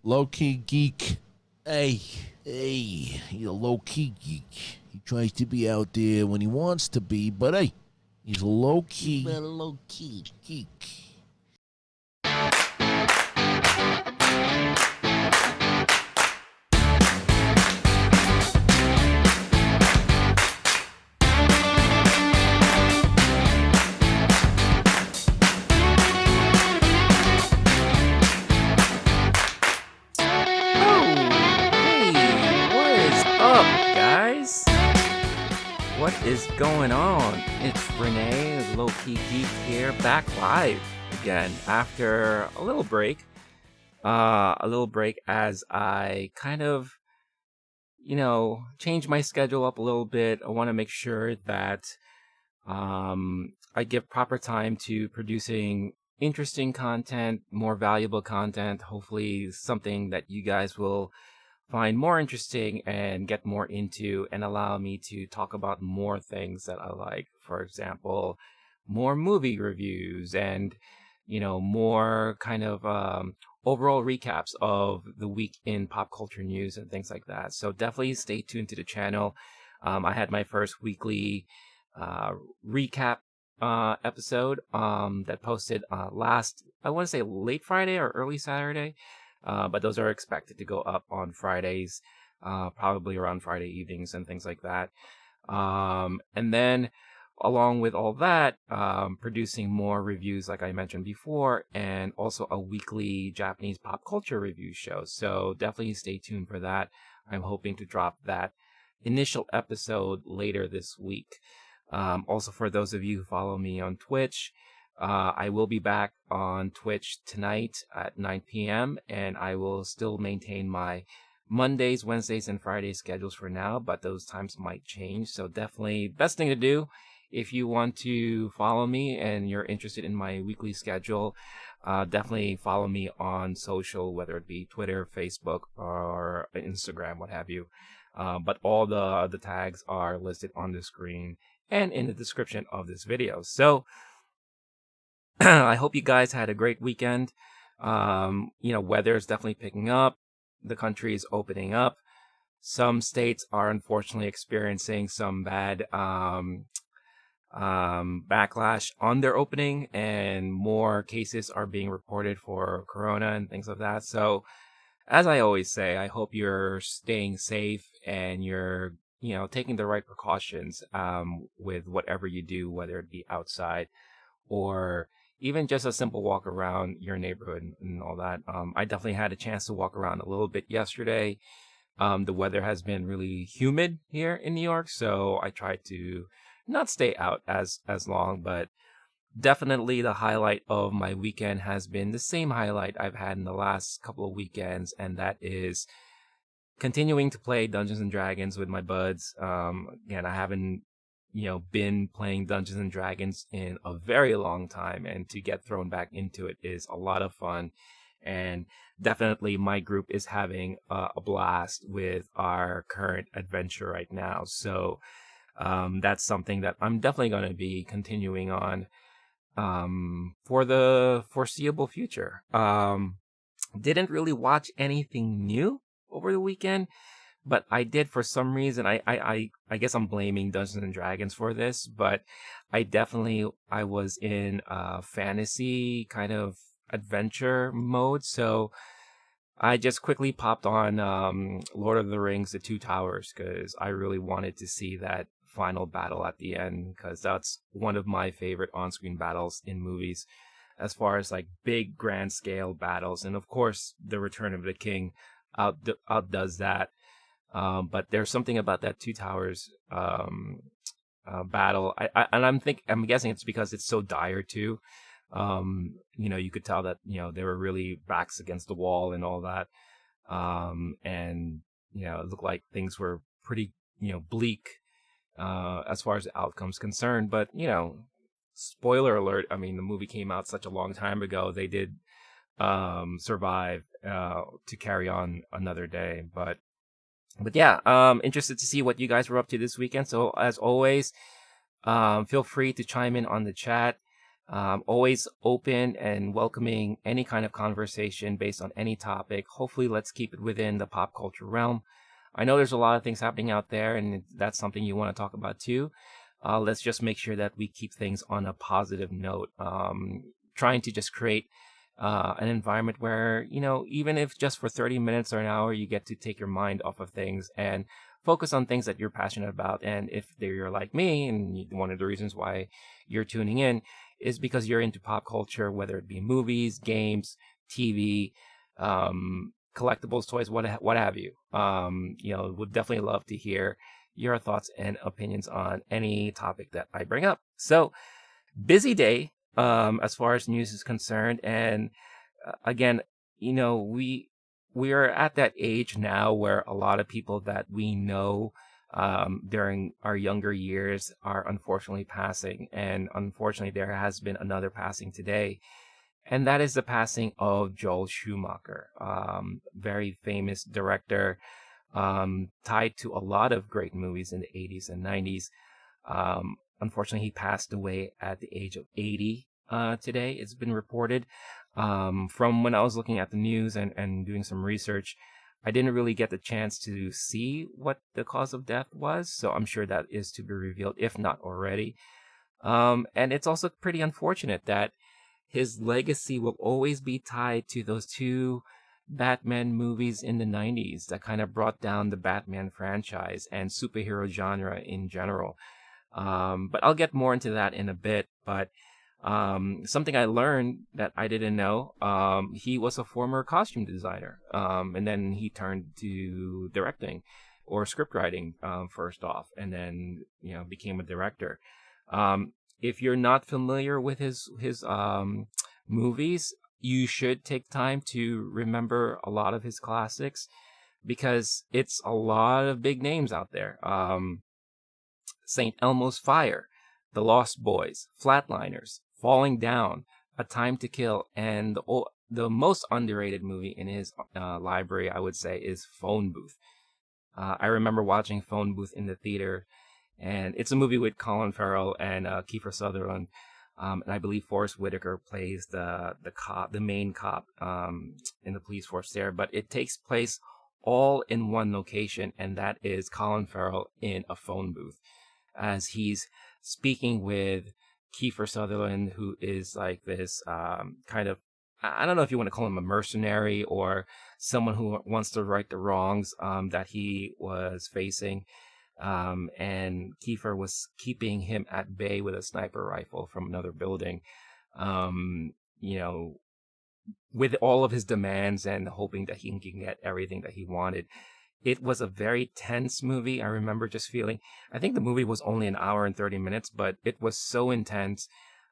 Low-key geek. Hey, he's a low-key geek. He tries to be out there when he wants to be, but hey, he's a low-key geek. What is going on? It's Renee, Low-Key Geek here, back live again after a little break. As I kind of, change my schedule up a little bit. I want to make sure that I give proper time to producing interesting content, more valuable content, hopefully something that you guys will find more interesting and get more into and allow me to talk about more things that I like. For example, more movie reviews and, more kind of overall recaps of the week in pop culture news and things like that. So definitely stay tuned to the channel. I had my first weekly recap episode that posted last, I want to say late Friday or early Saturday. But those are expected to go up on Fridays, probably around Friday evenings and things like that. And then along with all that, producing more reviews like I mentioned before, and also a weekly Japanese pop culture review show. So definitely stay tuned for that. I'm hoping to drop that initial episode later this week. Also, for those of you who follow me on Twitch, I will be back on Twitch tonight at 9 p.m. and I will still maintain my Mondays, Wednesdays, and Fridays schedules for now, but those times might change. So definitely best thing to do if you want to follow me and you're interested in my weekly schedule, definitely follow me on social, whether it be Twitter, Facebook, or Instagram, what have you. But all the tags are listed on the screen and in the description of this video. So I hope you guys had a great weekend. Weather is definitely picking up. The country is opening up. Some states are unfortunately experiencing some bad backlash on their opening, and more cases are being reported for corona and things like that. So, as I always say, I hope you're staying safe and you're, taking the right precautions with whatever you do, whether it be outside or even just a simple walk around your neighborhood and all that. I definitely had a chance to walk around a little bit yesterday. The weather has been really humid here in New York, so I tried to not stay out as long, but definitely the highlight of my weekend has been the same highlight I've had in the last couple of weekends, and that is continuing to play Dungeons and Dragons with my buds. Again, I haven't been playing Dungeons and Dragons in a very long time, and to get thrown back into it is a lot of fun. And definitely my group is having a blast with our current adventure right now. So that's something that I'm definitely going to be continuing on for the foreseeable future. Didn't really watch anything new over the weekend, but I did for some reason. I guess I'm blaming Dungeons and Dragons for this, but I was in fantasy kind of adventure mode. So I just quickly popped on Lord of the Rings, The Two Towers, because I really wanted to see that final battle at the end, because that's one of my favorite on-screen battles in movies, as far as like big grand scale battles. And of course, The Return of the King outdoes that. But there's something about that Two Towers battle. I'm guessing it's because it's so dire too. You could tell that they were really backs against the wall and all that. And it looked like things were pretty bleak as far as the outcome's concerned. But spoiler alert. I mean, the movie came out such a long time ago. They did survive to carry on another day, but yeah, interested to see what you guys were up to this weekend. So as always, feel free to chime in on the chat. Always open and welcoming any kind of conversation based on any topic. Hopefully, let's keep it within the pop culture realm. I know there's a lot of things happening out there, and that's something you want to talk about too. Let's just make sure that we keep things on a positive note. Trying to just create an environment where, even if just for 30 minutes or an hour, you get to take your mind off of things and focus on things that you're passionate about. And if you're like me, and one of the reasons why you're tuning in is because you're into pop culture, whether it be movies, games, TV, collectibles, toys, what have you. Would definitely love to hear your thoughts and opinions on any topic that I bring up. So, busy day as far as news is concerned, and again, we are at that age now where a lot of people that we know during our younger years are unfortunately passing, and unfortunately there has been another passing today, and that is the passing of Joel Schumacher, very famous director, tied to a lot of great movies in the 80s and 90s. Unfortunately, he passed away at the age of 80 today, it's been reported. From when I was looking at the news and doing some research, I didn't really get the chance to see what the cause of death was, so I'm sure that is to be revealed, if not already. And it's also pretty unfortunate that his legacy will always be tied to those two Batman movies in the 90s that kind of brought down the Batman franchise and superhero genre in general. But I'll get more into that in a bit. But something I learned that I didn't know, he was a former costume designer, and then he turned to directing or script writing first off, and then became a director. If you're not familiar with his movies, you should take time to remember a lot of his classics, because it's a lot of big names out there. St. Elmo's Fire, The Lost Boys, Flatliners, Falling Down, A Time to Kill, and the most underrated movie in his library, I would say, is Phone Booth. I remember watching Phone Booth in the theater, and it's a movie with Colin Farrell and Kiefer Sutherland, and I believe Forrest Whitaker plays the cop, the main cop in the police force there. But it takes place all in one location, and that is Colin Farrell in a phone booth as he's speaking with Kiefer Sutherland, who is like this kind of, I don't know if you want to call him a mercenary or someone who wants to right the wrongs that he was facing. And Kiefer was keeping him at bay with a sniper rifle from another building, you know, with all of his demands and hoping that he can get everything that he wanted. It was a very tense movie. I remember just feeling, I think the movie was only an hour and 30 minutes, but it was so intense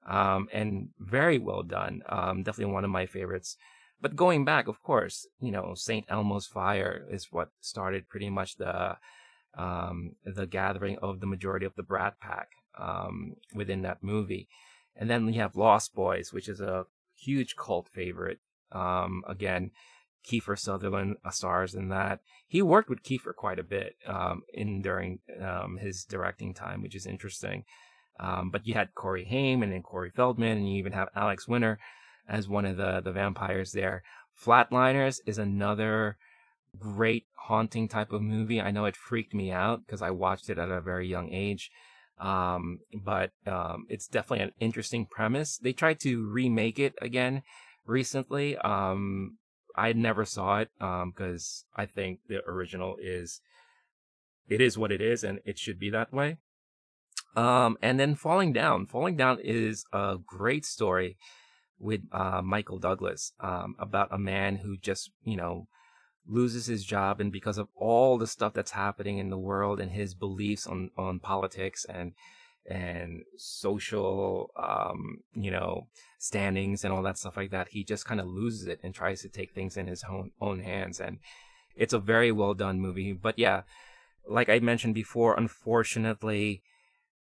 and very well done. Definitely one of my favorites. But going back, of course, St. Elmo's Fire is what started pretty much the gathering of the majority of the Brat Pack within that movie. And then we have Lost Boys, which is a huge cult favorite. Again, Kiefer Sutherland stars in that. He worked with Kiefer quite a bit during his directing time, which is interesting. But you had Corey Haim and then Corey Feldman, and you even have Alex Winter as one of the vampires there. Flatliners is another great haunting type of movie. I know it freaked me out because I watched it at a very young age. But it's definitely an interesting premise. They tried to remake it again recently. I never saw it because I think the original is what it is, and it should be that way. And then Falling Down. Falling Down is a great story with Michael Douglas about a man who just, loses his job, and because of all the stuff that's happening in the world and his beliefs on politics and social standings and all that stuff like that, he just kind of loses it and tries to take things in his own hands. And it's a very well done movie. But yeah, like I mentioned before, unfortunately,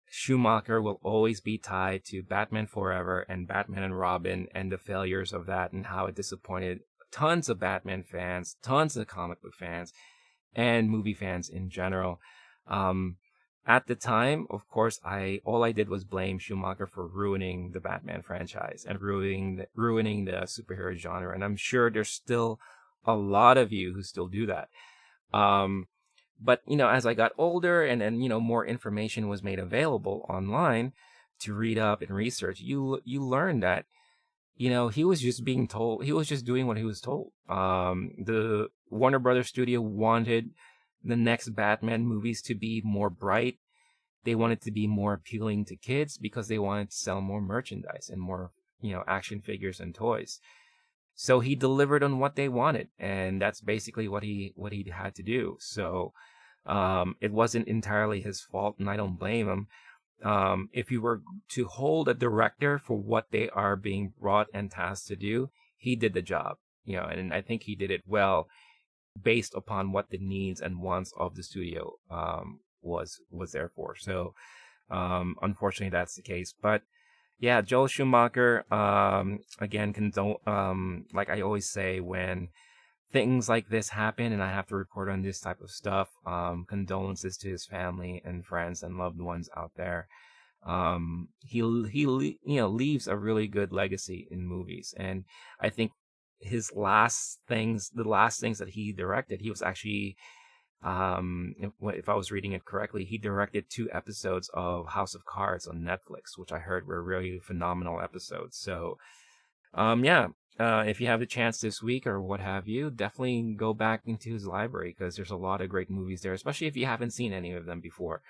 Schumacher will always be tied to Batman Forever and Batman and Robin and the failures of that and how it disappointed tons of Batman fans, tons of comic book fans, and movie fans in general. at the time, of course, all I did was blame Schumacher for ruining the Batman franchise and ruining the superhero genre. And I'm sure there's still a lot of you who still do that. Um, but as I got older and then more information was made available online to read up and research, you learn that he was just being told, he was just doing what he was told. The Warner Brothers studio wanted the next Batman movies to be more bright. They wanted to be more appealing to kids because they wanted to sell more merchandise and more, action figures and toys. So he delivered on what they wanted, and that's basically what he had to do. So it wasn't entirely his fault, and I don't blame him. If you were to hold a director for what they are being brought and tasked to do, he did the job, and I think he did it well based upon what the needs and wants of the studio was there for. So unfortunately, that's the case. But yeah, Joel Schumacher, again, like I always say, when things like this happen and I have to report on this type of stuff, condolences to his family and friends and loved ones out there. He leaves a really good legacy in movies, and I think the last things that he directed, he was actually, if I was reading it correctly, he directed 2 episodes of House of Cards on Netflix, which I heard were really phenomenal episodes. So, yeah, if you have the chance this week or what have you, definitely go back into his library because there's a lot of great movies there, especially if you haven't seen any of them before.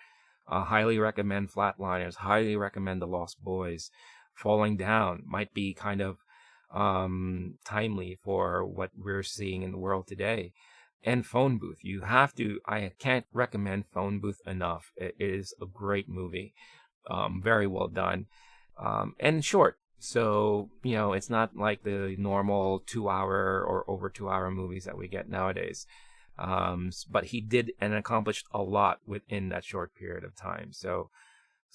Highly recommend Flatliners. Highly recommend The Lost Boys. Falling Down might be kind of timely for what we're seeing in the world today. And Phone Booth. I can't recommend Phone Booth enough. It is a great movie. Very well done. And short. So, it's not like the normal 2-hour or over 2-hour movies that we get nowadays. But he did and accomplished a lot within that short period of time. So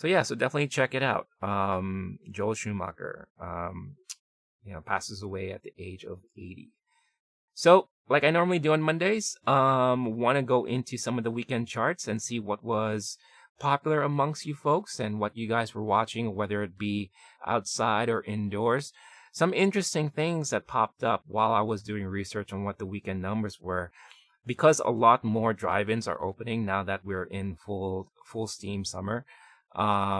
definitely check it out. Joel Schumacher, passes away at the age of 80. So, like I normally do on Mondays, want to go into some of the weekend charts and see what was popular amongst you folks and what you guys were watching, whether it be outside or indoors. Some interesting things that popped up while I was doing research on what the weekend numbers were. Because a lot more drive-ins are opening now that we're in full steam summer, a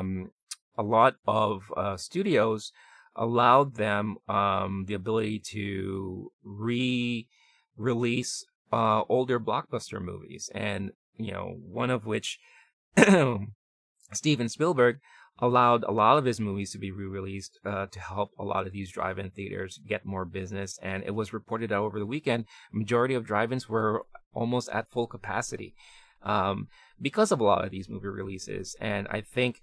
lot of studios allowed them the ability to re-release older blockbuster movies, and one of which Steven Spielberg allowed a lot of his movies to be re-released to help a lot of these drive-in theaters get more business. And it was reported that over the weekend, majority of drive-ins were almost at full capacity because of a lot of these movie releases. And I think,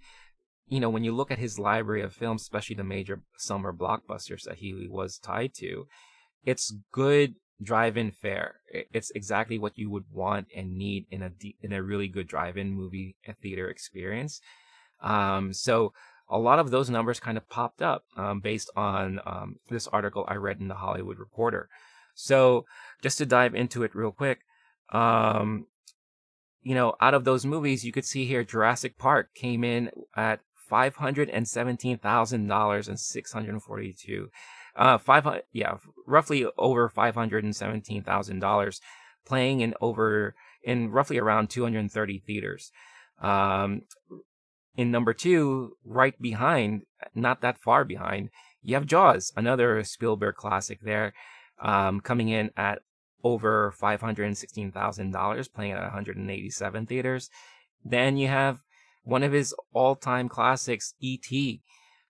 when you look at his library of films, especially the major summer blockbusters that he was tied to, it's good drive-in fare. It's exactly what you would want and need in a really good drive-in movie theater experience. So a lot of those numbers kind of popped up based on this article I read in the Hollywood Reporter. So just to dive into it real quick, out of those movies, you could see here Jurassic Park came in at $517,000 and 642. Roughly over $517,000, playing in roughly around 230 theaters. In number 2, right behind, not that far behind, you have Jaws, another Spielberg classic there, coming in at over $516,000, playing at 187 theaters. Then you have one of his all-time classics, E.T.,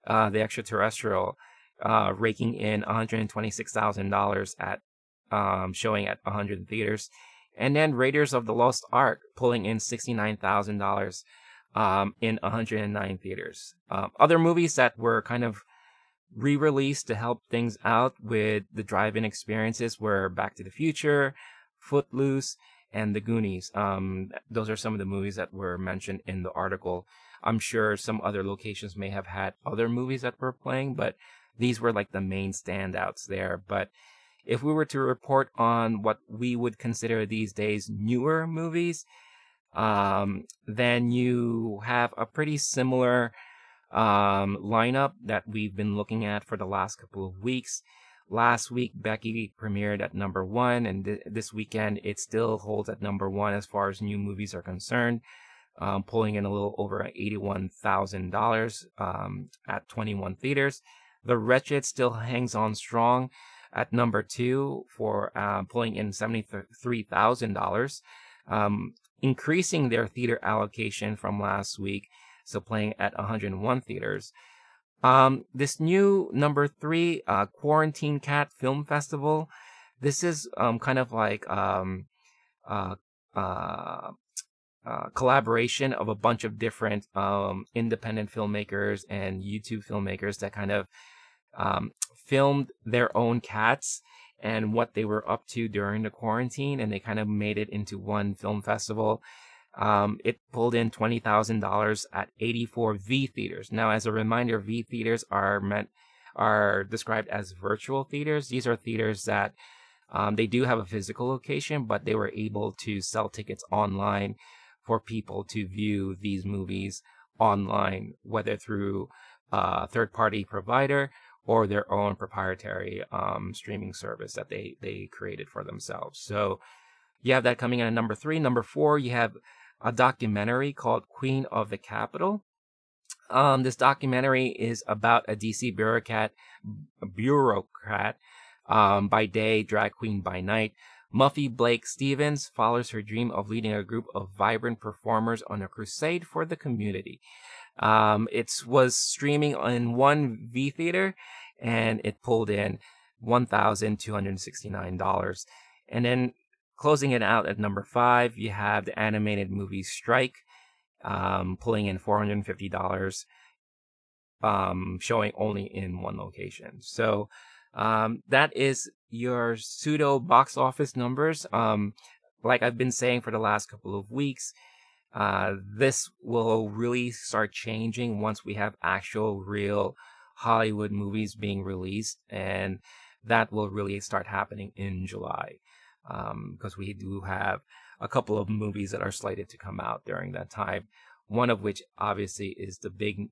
the extraterrestrial, raking in $126,000 at showing at 100 theaters. And then Raiders of the Lost Ark pulling in $69,000 in 109 theaters. Other movies that were kind of re-released to help things out with the drive-in experiences were Back to the Future, Footloose, and The Goonies. Those are some of the movies that were mentioned in the article. I'm sure some other locations may have had other movies that were playing, but these were like the main standouts there. But if we were to report on what we would consider these days newer movies, Then you have a pretty similar lineup that we've been looking at for the last couple of weeks. Last week, Becky premiered at number 1, and this weekend it still holds at number 1 as far as new movies are concerned, pulling in a little over $81,000 at 21 theaters. The Wretched still hangs on strong at number 2 for pulling in $73,000, increasing their theater allocation from last week, so playing at 101 theaters. This new number 3, Quarantine Cat Film Festival. This is kind of like uh, uh, collaboration of a bunch of different independent filmmakers and YouTube filmmakers that kind of filmed their own cats and what they were up to during the quarantine, and they kind of made it into one film festival. It pulled in $20,000 at 84 V theaters. Now, as a reminder, V theaters are described as virtual theaters. These are theaters that they do have a physical location, but they were able to sell tickets online for people to view these movies online, whether through a third-party provider or their own proprietary streaming service that they created for themselves. So you have that coming in at number 3. Number 4, you have a documentary called Queen of the Capitol. This documentary is about a DC bureaucrat by day, drag queen by night. Muffy Blake Stevens follows her dream of leading a group of vibrant performers on a crusade for the community. It was streaming in one V theater, and it pulled in $1,269. And then closing it out at number 5, you have the animated movie Strike, pulling in $450, showing only in one location. So that is your pseudo box office numbers. Like I've been saying for the last couple of weeks, this will really start changing once we have actual real Hollywood movies being released, and that will really start happening in July, because we do have a couple of movies that are slated to come out during that time, one of which obviously is the big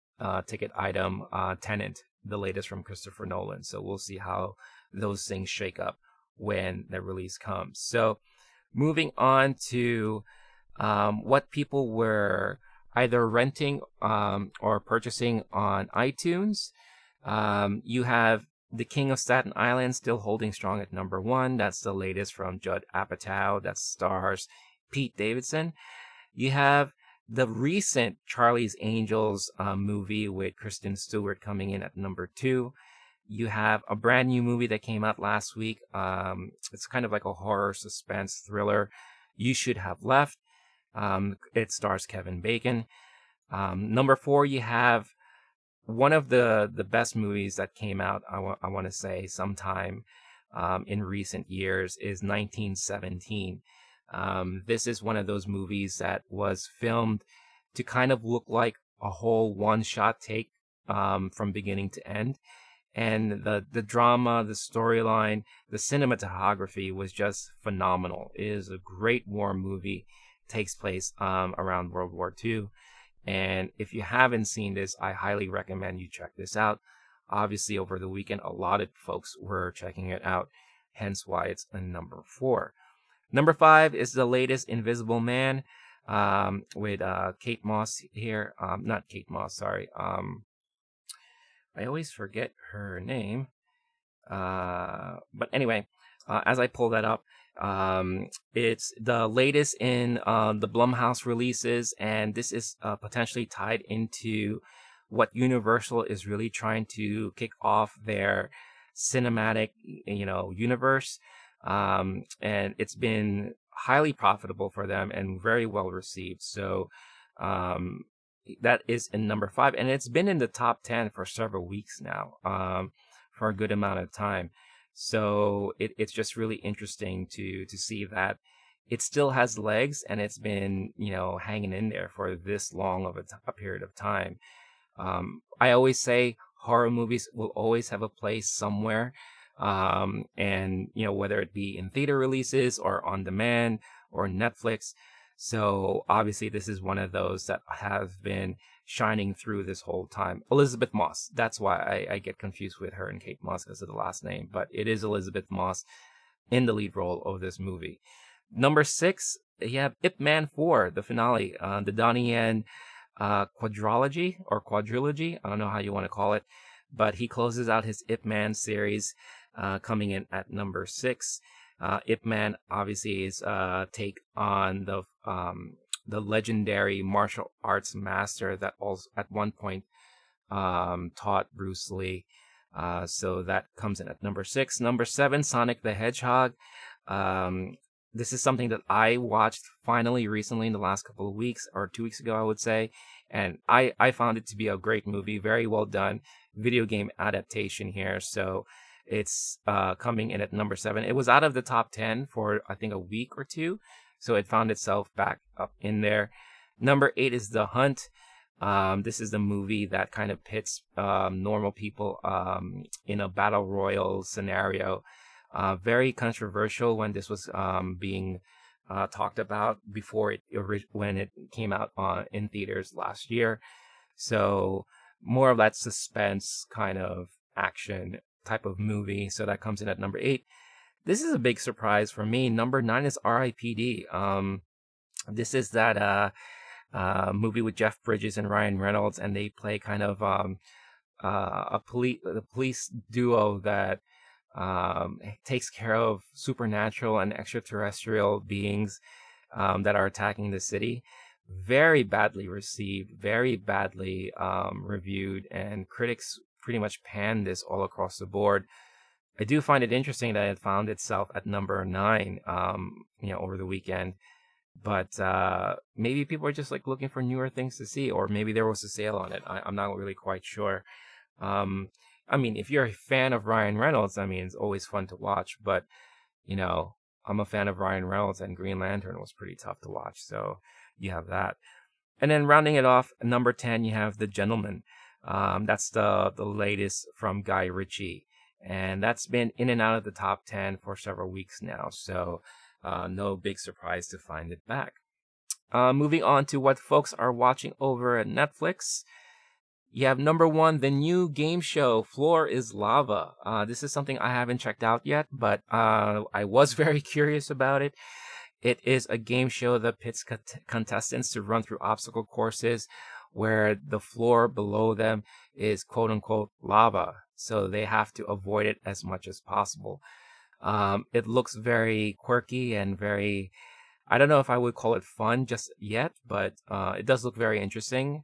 ticket item, Tenet, the latest from Christopher Nolan. So we'll see how those things shake up when the release comes. So moving on to what people were either renting or purchasing on iTunes. You have The King of Staten Island still holding strong at number 1. That's the latest from Judd Apatow. That stars Pete Davidson. You have the recent Charlie's Angels movie with Kristen Stewart coming in at number 2. You have a brand new movie that came out last week. It's kind of like a horror suspense thriller, You Should Have Left. It stars Kevin Bacon. Number 4, you have one of the best movies that came out, I want to say, sometime in recent years, is 1917. This is one of those movies that was filmed to kind of look like a whole one-shot take from beginning to end. And the drama, the storyline, the cinematography was just phenomenal. It is a great war movie. Takes place around World War II. And if you haven't seen this, I highly recommend you check this out. Obviously, over the weekend, a lot of folks were checking it out, hence why it's a number 4. Number 5 is the latest Invisible Man with Kate Moss here. Not Kate Moss, sorry. I always forget her name. But anyway, as I pull that up, it's the latest in the Blumhouse releases, and this is potentially tied into what Universal is really trying to kick off their cinematic, universe. And it's been highly profitable for them and very well received. So that is in number 5, and it's been in the top 10 for several weeks now, for a good amount of time. So it's just really interesting to see that it still has legs, and it's been, hanging in there for this long of a period of time. I always say horror movies will always have a place somewhere. And, whether it be in theater releases or on demand or Netflix, So obviously this is one of those that have been shining through this whole time. Elizabeth Moss. That's why I get confused with her and Kate Moss because of the last name. But it is Elizabeth Moss in the lead role of this movie. Number 6, you have Ip Man 4, the finale, the Donnie Yen quadrilogy or quadrilogy. I don't know how you want to call it, but he closes out his Ip Man series, coming in at number 6. Ip Man obviously is take on the legendary martial arts master that also at one point taught Bruce Lee. So that comes in at number 6. Number 7, Sonic the Hedgehog. This is something that I watched finally recently in the last couple of weeks, or 2 weeks ago, I would say. And I found it to be a great movie, very well done video game adaptation here. So it's coming in at number 7. It was out of the top 10 for, I think, a week or two. So it found itself back up in there. Number 8 is The Hunt. This is the movie that kind of pits normal people in a battle royal scenario. Very controversial when this was being talked about before when it came out in theaters last year. So more of that suspense kind of action type of movie. So that comes in at number 8. This is a big surprise for me. Number 9 is R.I.P.D. This is that movie with Jeff Bridges and Ryan Reynolds, and they play kind of the police duo that takes care of supernatural and extraterrestrial beings that are attacking the city. Very badly received, very badly reviewed, and critics pretty much panned this all across the board. I do find it interesting that it found itself at number 9, over the weekend. But maybe people are just like looking for newer things to see, or maybe there was a sale on it. I'm not really quite sure. I mean, if you're a fan of Ryan Reynolds, I mean, it's always fun to watch. But, I'm a fan of Ryan Reynolds, and Green Lantern was pretty tough to watch. So you have that. And then rounding it off, number 10, you have The Gentleman. That's the latest from Guy Ritchie. And that's been in and out of the top 10 for several weeks now. So no big surprise to find it back. Moving on to what folks are watching over at Netflix. You have number 1, the new game show, Floor is Lava. This is something I haven't checked out yet, but I was very curious about it. It is a game show that pits contestants to run through obstacle courses where the floor below them is quote unquote lava. So they have to avoid it as much as possible. It looks very quirky and very, I don't know if I would call it fun just yet, but it does look very interesting.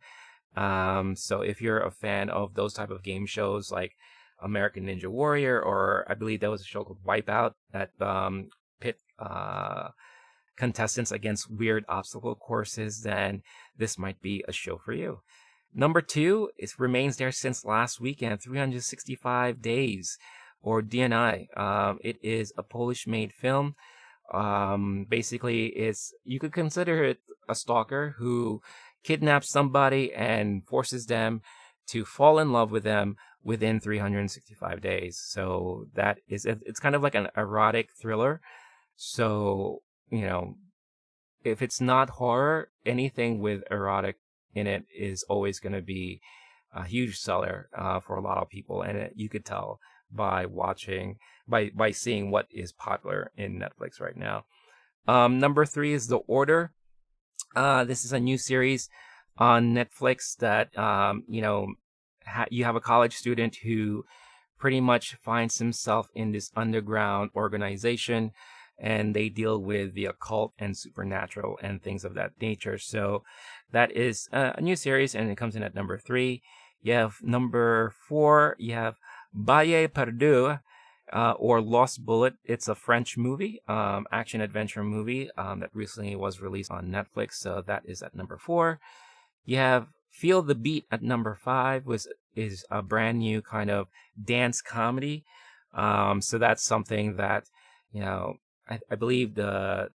So if you're a fan of those type of game shows like American Ninja Warrior, or I believe there was a show called Wipeout that pit contestants against weird obstacle courses, then this might be a show for you. Number 2, it remains there since last weekend, 365 Days, or DNI. It is a Polish-made film. Basically, you could consider it a stalker who kidnaps somebody and forces them to fall in love with them within 365 days. So it's kind of like an erotic thriller. So, if it's not horror, anything with erotic in it is always going to be a huge seller for a lot of people. And you could tell by seeing what is popular in Netflix right now. Number 3 is The Order. This is a new series on Netflix that, you have a college student who pretty much finds himself in this underground organization, and they deal with the occult and supernatural and things of that nature. So that is a new series, and it comes in at number 3. You have number 4, you have Balle Perdu, or Lost Bullet. It's a French movie, action-adventure movie that recently was released on Netflix. So that is at number 4. You have Feel the Beat at number 5, which is a brand new kind of dance comedy. So that's something that, I believe the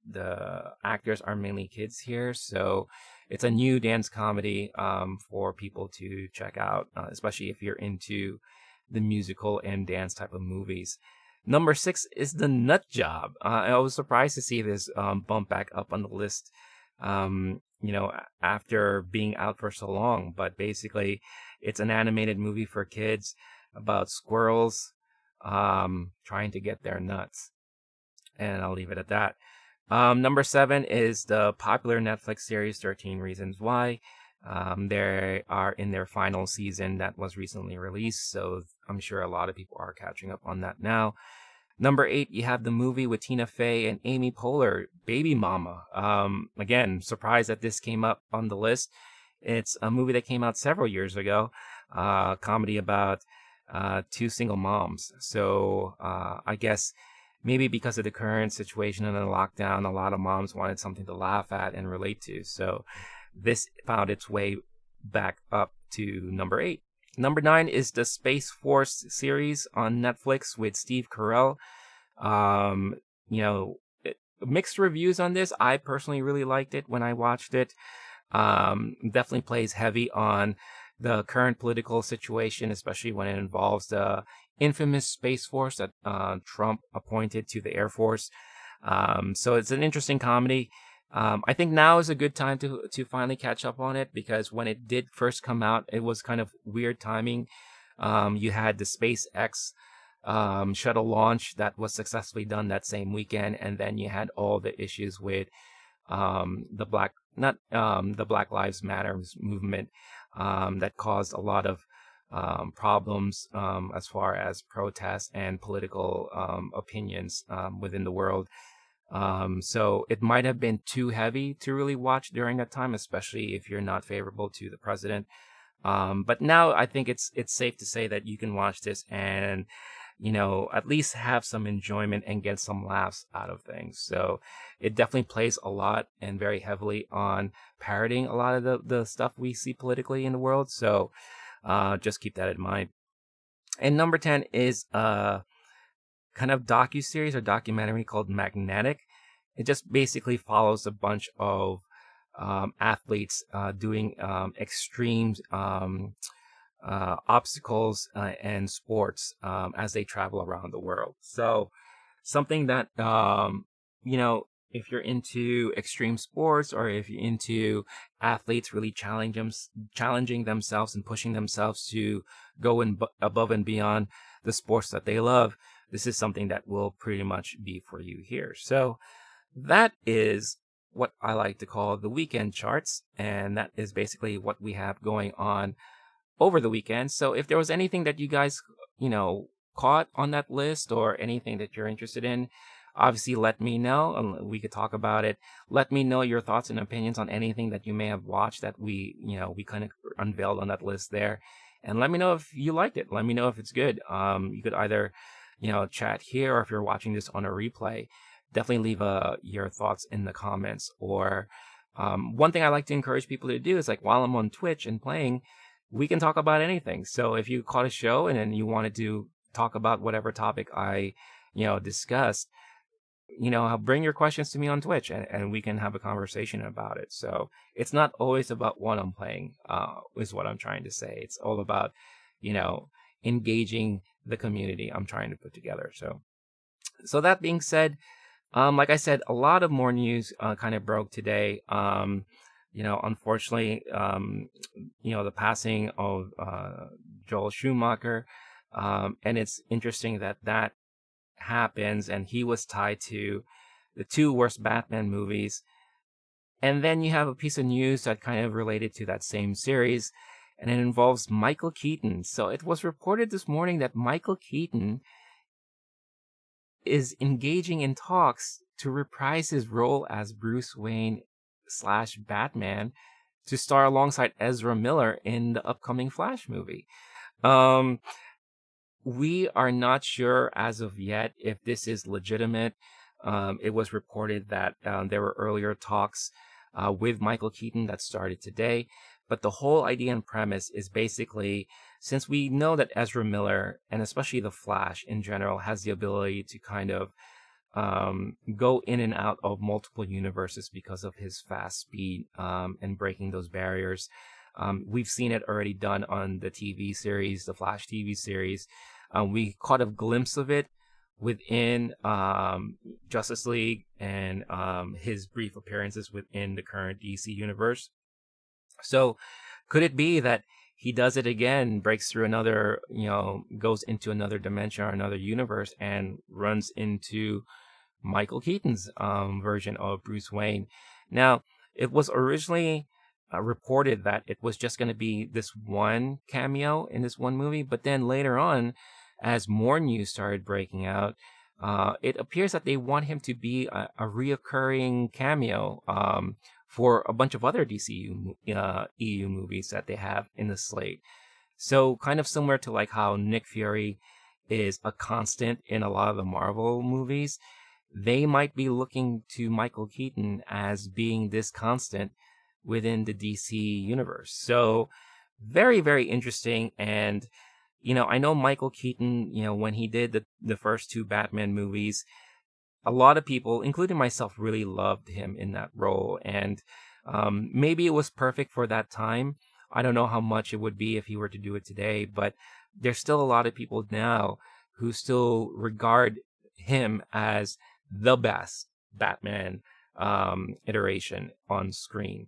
actors are mainly kids here. So it's a new dance comedy for people to check out, especially if you're into the musical and dance type of movies. Number 6 is The Nut Job. I was surprised to see this bump back up on the list. after being out for so long. But basically, it's an animated movie for kids about squirrels trying to get their nuts. And I'll leave it at that. Number 7 is the popular Netflix series 13 Reasons Why. They are in their final season that was recently released, so I'm sure a lot of people are catching up on that now. Number 8, you have the movie with Tina Fey and Amy Poehler, Baby Mama. Again, surprised that this came up on the list. It's a movie that came out several years ago, comedy about two single moms. So I guess maybe because of the current situation and the lockdown, a lot of moms wanted something to laugh at and relate to. So this found its way back up to number 8. Number 9 is the Space Force series on Netflix with Steve Carell. Mixed reviews on this. I personally really liked it when I watched it. Definitely plays heavy on the current political situation, especially when it involves the infamous Space Force that Trump appointed to the Air Force. So it's an interesting comedy. I think now is a good time to finally catch up on it, because when it did first come out, it was kind of weird timing. You had the SpaceX shuttle launch that was successfully done that same weekend, and then you had all the issues with the Black Lives Matter movement that caused a lot of problems as far as protests and political opinions within the world. So it might have been too heavy to really watch during that time, especially if you're not favorable to the president. But now I think it's safe to say that you can watch this and, at least have some enjoyment and get some laughs out of things. So it definitely plays a lot and very heavily on parroting a lot of the stuff we see politically in the world. So just keep that in mind. And number 10 is kind of docuseries or documentary called Magnetic. It just basically follows a bunch of athletes doing extreme obstacles and sports as they travel around the world. So something that if you're into extreme sports, or if you're into athletes really challenging themselves and pushing themselves to go above and beyond the sports that they love, this is something that will pretty much be for you here. So that is what I like to call the weekend charts, and that is basically what we have going on over the weekend. So if there was anything that you guys, caught on that list, or anything that you're interested in, obviously let me know and we could talk about it. Let me know your thoughts and opinions on anything that you may have watched that we kind of unveiled on that list there. And let me know if you liked it. Let me know if it's good. You could either, chat here, or if you're watching this on a replay, definitely leave your thoughts in the comments. Or one thing I like to encourage people to do is, like, while I'm on Twitch and playing, we can talk about anything. So if you caught a show and then you wanted to talk about whatever topic I, discussed, bring your questions to me on Twitch, and we can have a conversation about it. So it's not always about what I'm playing, is what I'm trying to say. It's all about, engaging the community I'm trying to put together. So that being said, like I said, a lot of more news kind of broke today. Unfortunately, the passing of Joel Schumacher, and it's interesting that happens, and he was tied to the 2 worst Batman movies. And then you have a piece of news that kind of related to that same series, and it involves Michael Keaton. So it was reported this morning that Michael Keaton is engaging in talks to reprise his role as Bruce Wayne / Batman, to star alongside Ezra Miller in the upcoming Flash movie. We are not sure as of yet if this is legitimate. It was reported that there were earlier talks with Michael Keaton that started today. But the whole idea and premise is basically, since we know that Ezra Miller, and especially the Flash in general, has the ability to kind of go in and out of multiple universes because of his fast speed and breaking those barriers. We've seen it already done on the TV series, the Flash TV series. We caught a glimpse of it within Justice League and his brief appearances within the current DC universe. So could it be that he does it again, breaks through another, goes into another dimension or another universe and runs into Michael Keaton's version of Bruce Wayne? Now, it was originally reported that it was just going to be this one cameo in this one movie, but then later on, as more news started breaking out, it appears that they want him to be a reoccurring cameo for a bunch of other DCU EU movies that they have in the slate. So kind of similar to like how Nick Fury is a constant in a lot of the Marvel movies, they might be looking to Michael Keaton as being this constant within the DC universe. So very, very interesting. And, I know Michael Keaton, when he did the first two Batman movies, a lot of people, including myself, really loved him in that role. And maybe it was perfect for that time. I don't know how much it would be if he were to do it today, but there's still a lot of people now who still regard him as the best Batman iteration on screen.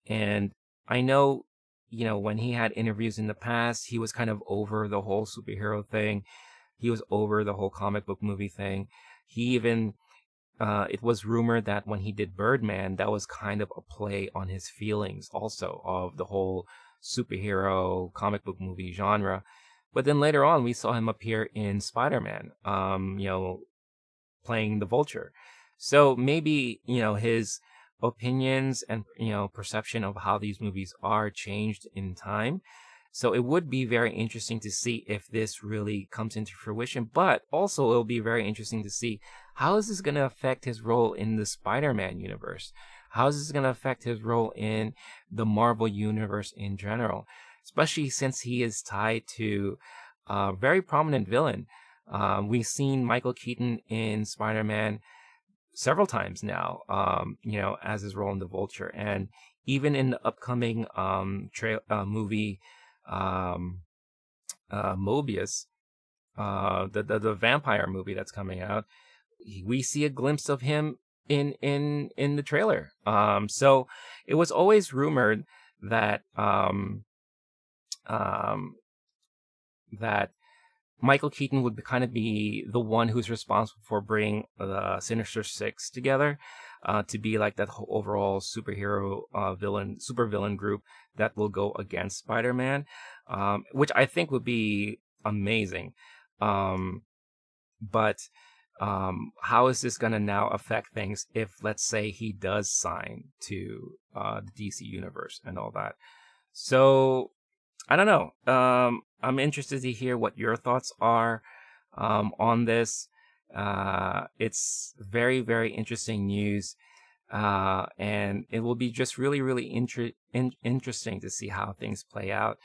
And I know, when he had interviews in the past, he was kind of over the whole superhero thing. He was over the whole comic book movie thing. He even, it was rumored that when he did Birdman, that was kind of a play on his feelings also of the whole superhero comic book movie genre. But then later on, we saw him appear in Spider-Man, playing the Vulture. So maybe, his opinions and, perception of how these movies are changed in time. So it would be very interesting to see if this really comes into fruition, but also it'll be very interesting to see how is this going to affect his role in the Spider-Man universe? How is this going to affect his role in the Marvel universe in general? Especially since he is tied to a very prominent villain. We've seen Michael Keaton in Spider-Man several times now, as his role in the Vulture. And even in the upcoming movie, Mobius, the vampire movie that's coming out, we see a glimpse of him in the trailer. So it was always rumored that that Michael Keaton would kind of be the one who's responsible for bringing the Sinister Six together to be like that whole overall superhero supervillain group that will go against Spider-Man, which I think would be amazing. But how is this going to now affect things if, let's say, he does sign to the DC universe and all that? So I don't know. I'm interested to hear what your thoughts are on this. It's very, very interesting news. And it will be just really, really interesting to see how things play out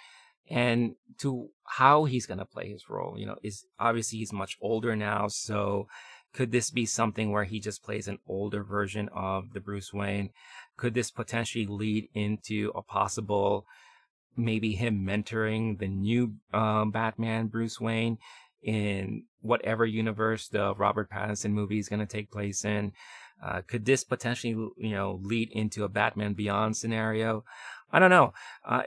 and to how he's going to play his role. Is obviously he's much older now. So could this be something where he just plays an older version of the Bruce Wayne? Could this potentially lead into a possible maybe him mentoring the new Batman Bruce Wayne in whatever universe the Robert Pattinson movie is going to take place in? Could this potentially, lead into a Batman Beyond scenario? I don't know.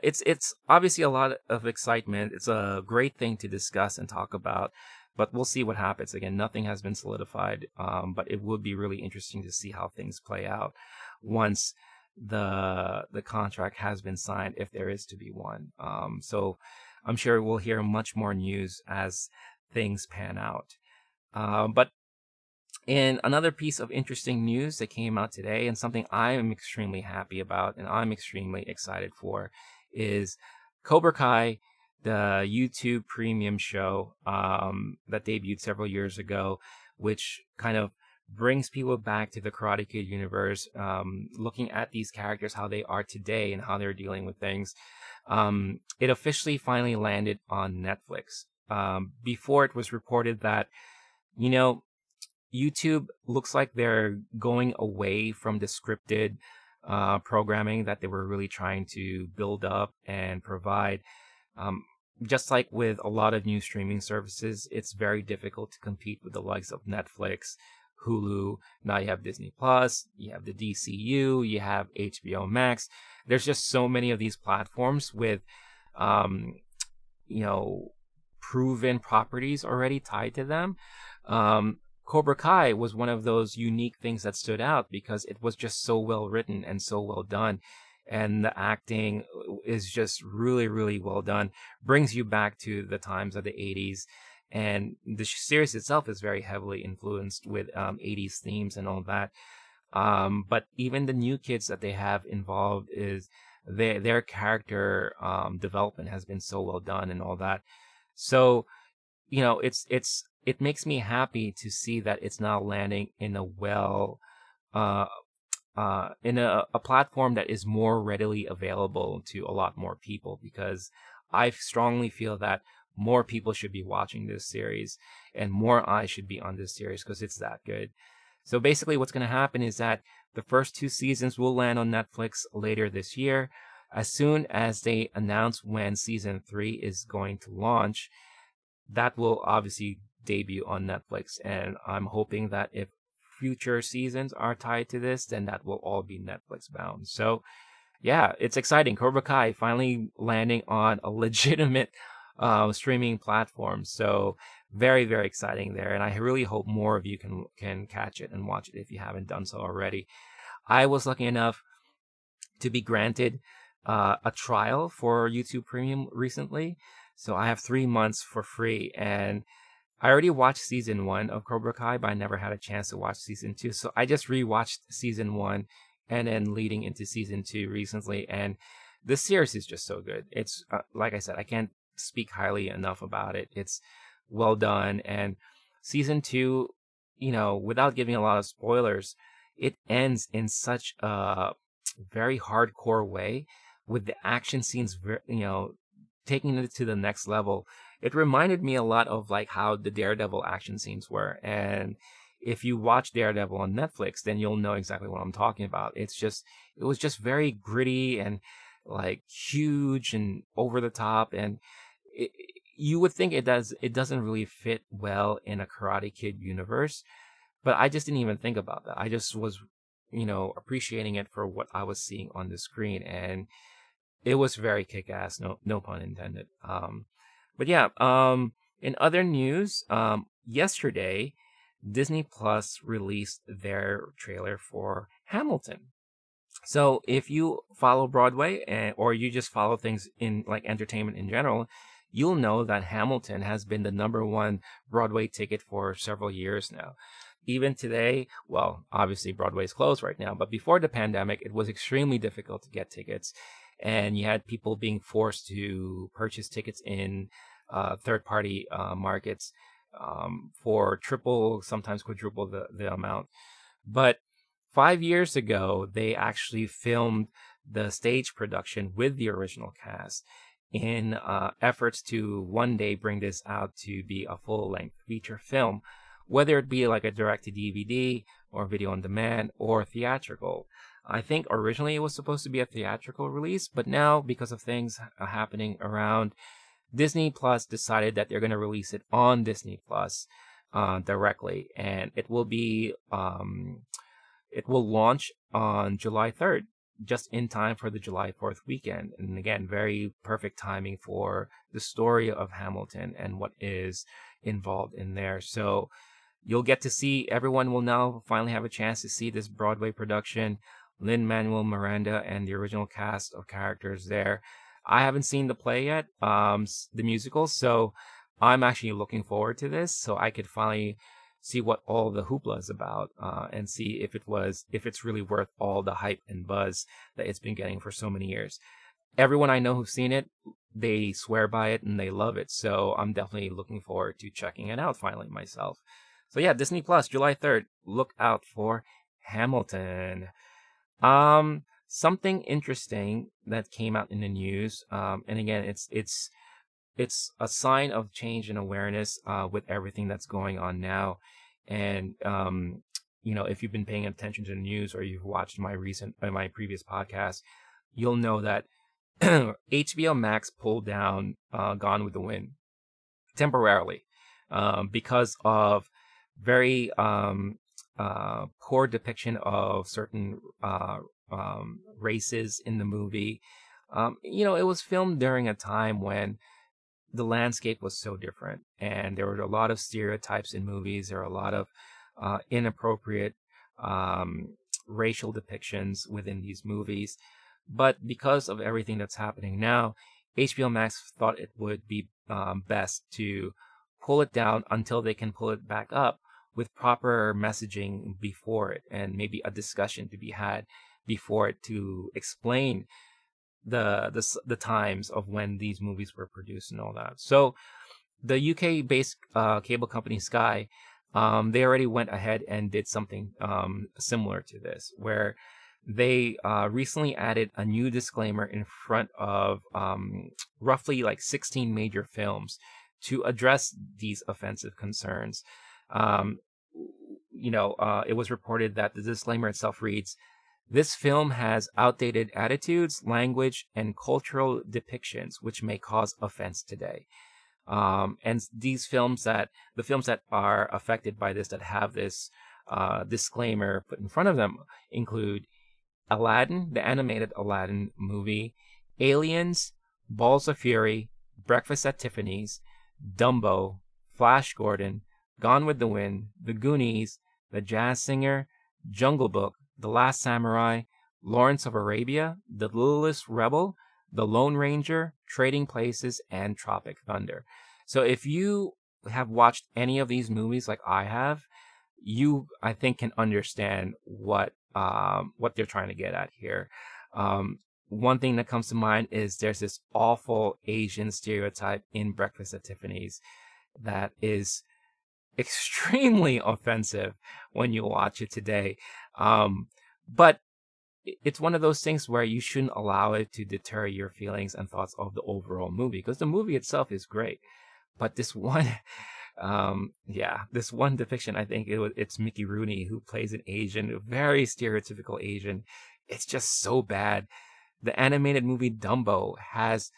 It's obviously a lot of excitement. It's a great thing to discuss and talk about, but we'll see what happens. Again, nothing has been solidified, but it would be really interesting to see how things play out once the contract has been signed, if there is to be one. So I'm sure we'll hear much more news as things pan out. But in another piece of interesting news that came out today, and something I am extremely happy about and I'm extremely excited for, is Cobra Kai, the YouTube premium show that debuted several years ago, which kind of brings people back to the Karate Kid universe, looking at these characters, how they are today and how they're dealing with things. It officially finally landed on Netflix. Before, it was reported that, YouTube looks like they're going away from the scripted programming that they were really trying to build up and provide. just like with a lot of new streaming services, it's very difficult to compete with the likes of Netflix, Hulu. Now you have Disney Plus, you have the DCU, you have HBO Max. There's just so many of these platforms with, um, you know, proven properties already tied to them. Cobra Kai was one of those unique things that stood out because it was just so well written and so well done. And the acting is just really, really well done. Brings you back to the times of the 80s. And the series itself is very heavily influenced with 80s themes and all that. But even the new kids that they have involved is their character development has been so well done and all that. So, it makes me happy to see that it's now landing in a uh, in a platform that is more readily available to a lot more people, because I strongly feel that more people should be watching this series and more eyes should be on this series because it's that good. So basically what's going to happen is that the first 2 seasons will land on Netflix later this year. As soon as they announce when season 3 is going to launch, that will obviously debut on Netflix. And I'm hoping that if future seasons are tied to this, then that will all be Netflix bound. So yeah, it's exciting. Cobra Kai finally landing on a legitimate streaming platform. So very, very exciting there. And I really hope more of you can catch it and watch it if you haven't done so already. I was lucky enough to be granted a trial for YouTube Premium recently. So I have 3 months for free, and I already watched season 1 of Cobra Kai, but I never had a chance to watch season 2. So I just rewatched season 1 and then leading into season 2 recently. And this series is just so good. It's like I said, I can't speak highly enough about it. It's well done. And season 2, without giving a lot of spoilers, it ends in such a very hardcore way, with the action scenes, taking it to the next level. It reminded me a lot of like how the Daredevil action scenes were. And if you watch Daredevil on Netflix, then you'll know exactly what I'm talking about. It was just very gritty and like huge and over the top. And you would think it doesn't really fit well in a Karate Kid universe, but I just didn't even think about that. I just was, appreciating it for what I was seeing on the screen. And it was very kick-ass, no pun intended. But yeah, in other news, yesterday, Disney Plus released their trailer for Hamilton. So if you follow Broadway or you just follow things in like entertainment in general, you'll know that Hamilton has been the #1 Broadway ticket for several years now. Even today, well, obviously Broadway is closed right now, but before the pandemic, it was extremely difficult to get tickets. And you had people being forced to purchase tickets in third-party markets for triple, sometimes quadruple the amount. But 5 years ago, they actually filmed the stage production with the original cast in efforts to one day bring this out to be a full-length feature film, whether it be like a direct-to-DVD or video on demand or theatrical. I think originally it was supposed to be a theatrical release, but now because of things happening around, Disney Plus decided that they're going to release it on Disney Plus directly, and it will launch on July 3rd, just in time for the July 4th weekend. And again, very perfect timing for the story of Hamilton and what is involved in there. So you'll get to see, everyone will now finally have a chance to see this Broadway production. Lin-Manuel Miranda and the original cast of characters there. I haven't seen the play yet, the musical, so I'm actually looking forward to this, so I could finally see what all the hoopla is about, and see if it's really worth all the hype and buzz that it's been getting for so many years. Everyone I know who's seen it, they swear by it and they love it, so I'm definitely looking forward to checking it out finally myself. So yeah, Disney Plus, July 3rd. Look out for Hamilton. Something interesting that came out in the news, and again, it's a sign of change and awareness with everything that's going on now. And if you've been paying attention to the news or you've watched my previous podcast, you'll know that HBO Max pulled down Gone with the Wind temporarily because of very poor depiction of certain races in the movie. It was filmed during a time when the landscape was so different, and there were a lot of stereotypes in movies. There were a lot of inappropriate racial depictions within these movies. But because of everything that's happening now, HBO Max thought it would be best to pull it down until they can pull it back up with proper messaging before it, and maybe a discussion to be had before it to explain the times of when these movies were produced and all that. So the UK based cable company Sky, they already went ahead and did something similar to this, where they recently added a new disclaimer in front of roughly like 16 major films to address these offensive concerns. It was reported that the disclaimer itself reads, "This film has outdated attitudes, language, and cultural depictions which may cause offense today." And the films that are affected by this, that have this disclaimer put in front of them, include Aladdin, the animated Aladdin movie, Aliens, Balls of Fury, Breakfast at Tiffany's, Dumbo, Flash Gordon, Gone with the Wind, The Goonies, The Jazz Singer, Jungle Book, The Last Samurai, Lawrence of Arabia, The Littlest Rebel, The Lone Ranger, Trading Places, and Tropic Thunder. So if you have watched any of these movies like I have, you, I think, can understand what they're trying to get at here. One thing that comes to mind is there's this awful Asian stereotype in Breakfast at Tiffany's that is extremely offensive when you watch it today. But it's one of those things where you shouldn't allow it to deter your feelings and thoughts of the overall movie, because the movie itself is great. But this one, this one depiction, I think it's Mickey Rooney who plays an Asian, a very stereotypical Asian. It's just so bad. The animated movie Dumbo has,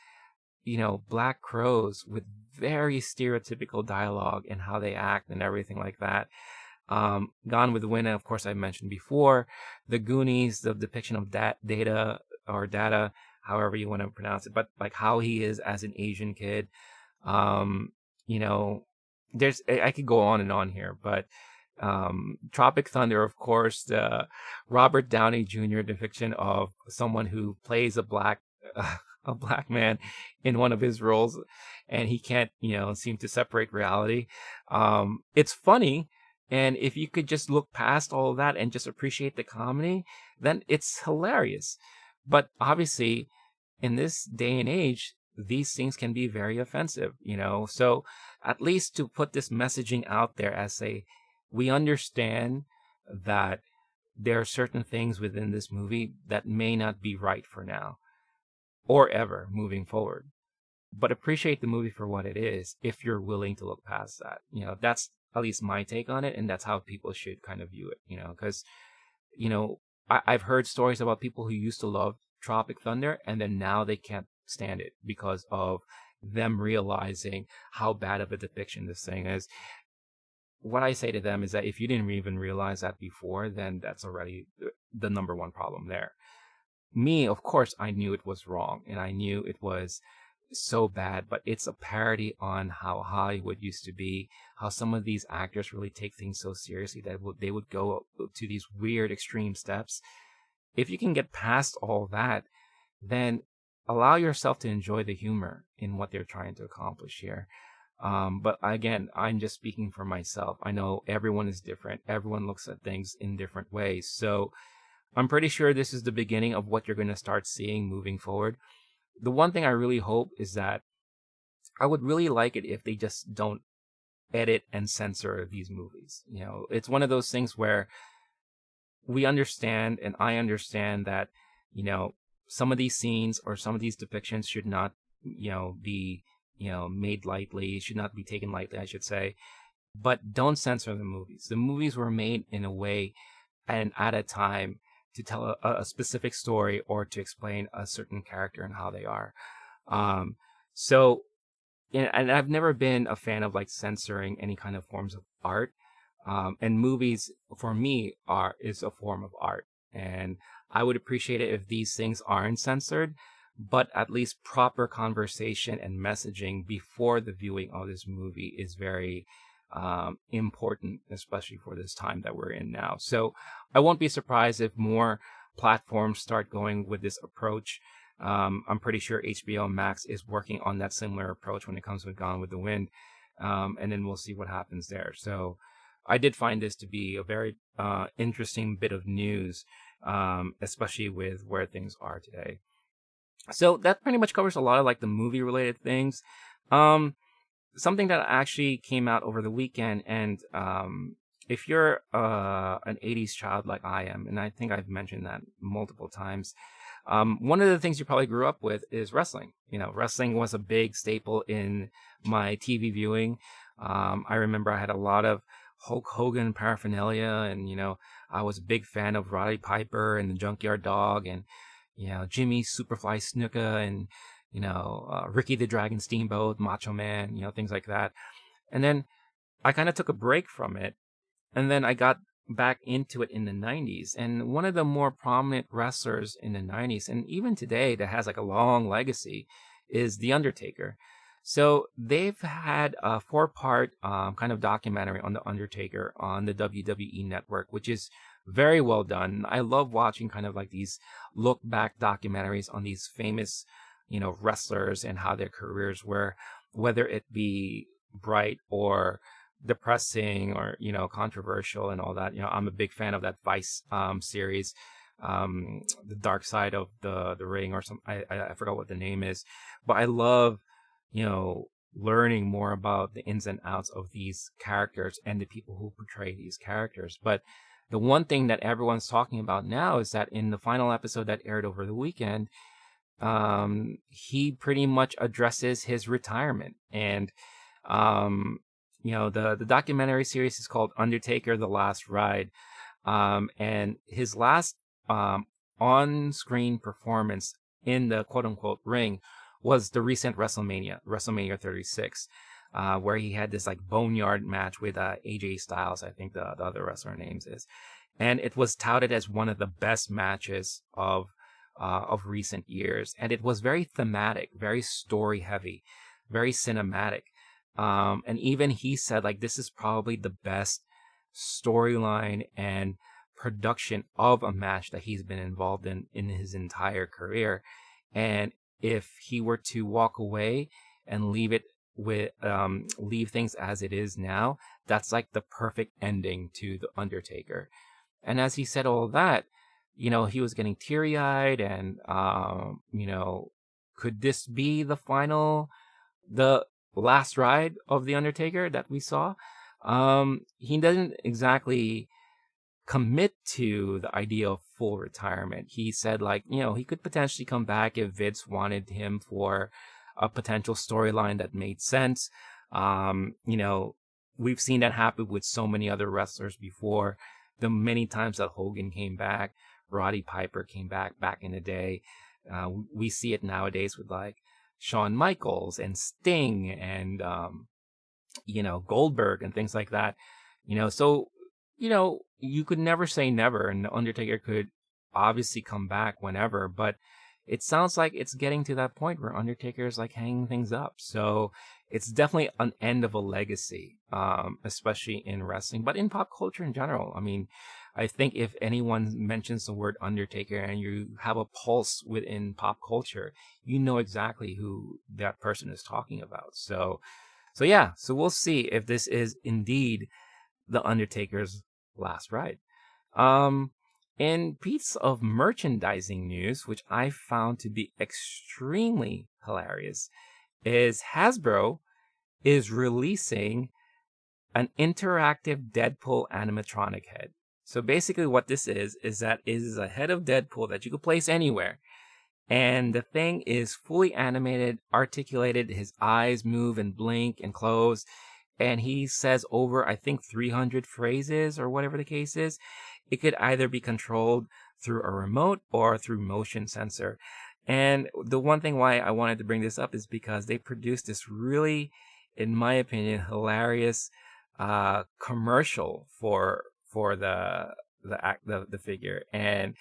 black crows with very stereotypical dialogue and how they act and everything like that. Gone with the Wind, of course, I mentioned before. The Goonies, the depiction of Data, however you want to pronounce it, but like how he is as an Asian kid. I could go on and on here, but Tropic Thunder, of course, the Robert Downey Jr. depiction of someone who plays a black man in one of his roles, and he can't, seem to separate reality. It's funny. And if you could just look past all of that and just appreciate the comedy, then it's hilarious. But obviously, in this day and age, these things can be very offensive, So at least to put this messaging out there as we understand that there are certain things within this movie that may not be right for now or ever moving forward. But appreciate the movie for what it is if you're willing to look past that. That's at least my take on it, and that's how people should kind of view it, because, I've heard stories about people who used to love Tropic Thunder, and then now they can't stand it because of them realizing how bad of a depiction this thing is. What I say to them is that if you didn't even realize that before, then that's already the number one problem there. Me, of course, I knew it was wrong, and I knew it was so bad, but it's a parody on how Hollywood used to be, how some of these actors really take things so seriously that they would go to these weird extreme steps. If you can get past all that, then allow yourself to enjoy the humor in what they're trying to accomplish here. But again, I'm just speaking for myself. I know everyone is different. Everyone looks at things in different ways. So I'm pretty sure this is the beginning of what you're going to start seeing moving forward. The one thing I really hope is that I would really like it if they just don't edit and censor these movies. It's one of those things where we understand, and I understand that, some of these scenes or some of these depictions should not, be, made lightly, should not be taken lightly, I should say. But don't censor the movies. The movies were made in a way and at a time to tell a specific story or to explain a certain character and how they are. So, and I've never been a fan of like censoring any kind of forms of art. And movies for me is a form of art. And I would appreciate it if these things aren't censored, but at least proper conversation and messaging before the viewing of this movie is very important, especially for this time that we're in now. So I won't be surprised if more platforms start going with this approach. I'm pretty sure HBO Max is working on that similar approach when it comes with Gone with the Wind. And then we'll see what happens there. So I did find this to be a very interesting bit of news, especially with where things are today. So that pretty much covers a lot of like the movie related things. Something that actually came out over the weekend, and if you're an 80s child like I am, and I think I've mentioned that multiple times, one of the things you probably grew up with is wrestling. Wrestling was a big staple in my TV viewing. I remember I had a lot of Hulk Hogan paraphernalia, and I was a big fan of Roddy Piper and the Junkyard Dog, and Jimmy Superfly Snuka, and Ricky the Dragon Steamboat, Macho Man, things like that. And then I kind of took a break from it, and then I got back into it in the 90s. And one of the more prominent wrestlers in the 90s, and even today that has like a long legacy, is The Undertaker. So they've had a 4-part kind of documentary on The Undertaker on the WWE network, which is very well done. I love watching kind of like these look back documentaries on these famous, wrestlers and how their careers were, whether it be bright or depressing or, controversial and all that. I'm a big fan of that Vice series, The Dark Side of the Ring, or some, I forgot what the name is, but I love, learning more about the ins and outs of these characters and the people who portray these characters. But the one thing that everyone's talking about now is that in the final episode that aired over the weekend, he pretty much addresses his retirement. And, the documentary series is called Undertaker: The Last Ride. And his last on-screen performance in the quote-unquote ring was the recent WrestleMania 36, where he had this like boneyard match with AJ Styles, I think the other wrestler names is, and it was touted as one of the best matches of recent years, and it was very thematic, very story heavy, very cinematic, and even he said like this is probably the best storyline and production of a match that he's been involved in his entire career. And if he were to walk away and leave things as it is now, that's like the perfect ending to The Undertaker. And as he said all that, he was getting teary-eyed, and could this be the last ride of The Undertaker that we saw? He doesn't exactly commit to the idea of full retirement. He said like, he could potentially come back if Vince wanted him for a potential storyline that made sense. We've seen that happen with so many other wrestlers before. The many times that Hogan came back, Roddy Piper came back in the day. We see it nowadays with like Shawn Michaels and Sting and, Goldberg and things like that. So, you could never say never, and The Undertaker could obviously come back whenever, but it sounds like it's getting to that point where Undertaker is like hanging things up. So it's definitely an end of a legacy, especially in wrestling, but in pop culture in general. I mean, I think if anyone mentions the word Undertaker and you have a pulse within pop culture, you know exactly who that person is talking about. So yeah, so we'll see if this is indeed The Undertaker's last ride. In piece of merchandising news, which I found to be extremely hilarious, is Hasbro is releasing an interactive Deadpool animatronic head. So basically what this is that it is a head of Deadpool that you could place anywhere. And the thing is fully animated, articulated, his eyes move and blink and close. And he says over, I think, 300 phrases or whatever the case is. it could either be controlled through a remote or through motion sensor. And the one thing why I wanted to bring this up is because they produced this really, in my opinion, hilarious commercial for the figure, and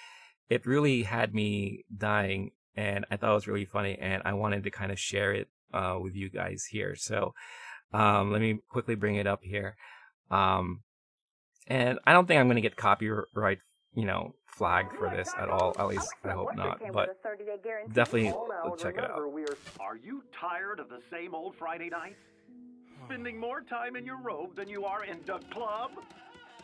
it really had me dying, and I thought it was really funny, and I wanted to kind of share it with you guys here. So let me quickly bring it up here. And I don't think I'm going to get copyright, flagged for this at all. At least I hope not. But definitely check it out. Are you tired of the same old Friday nights? Spending more time in your robe than you are in the club?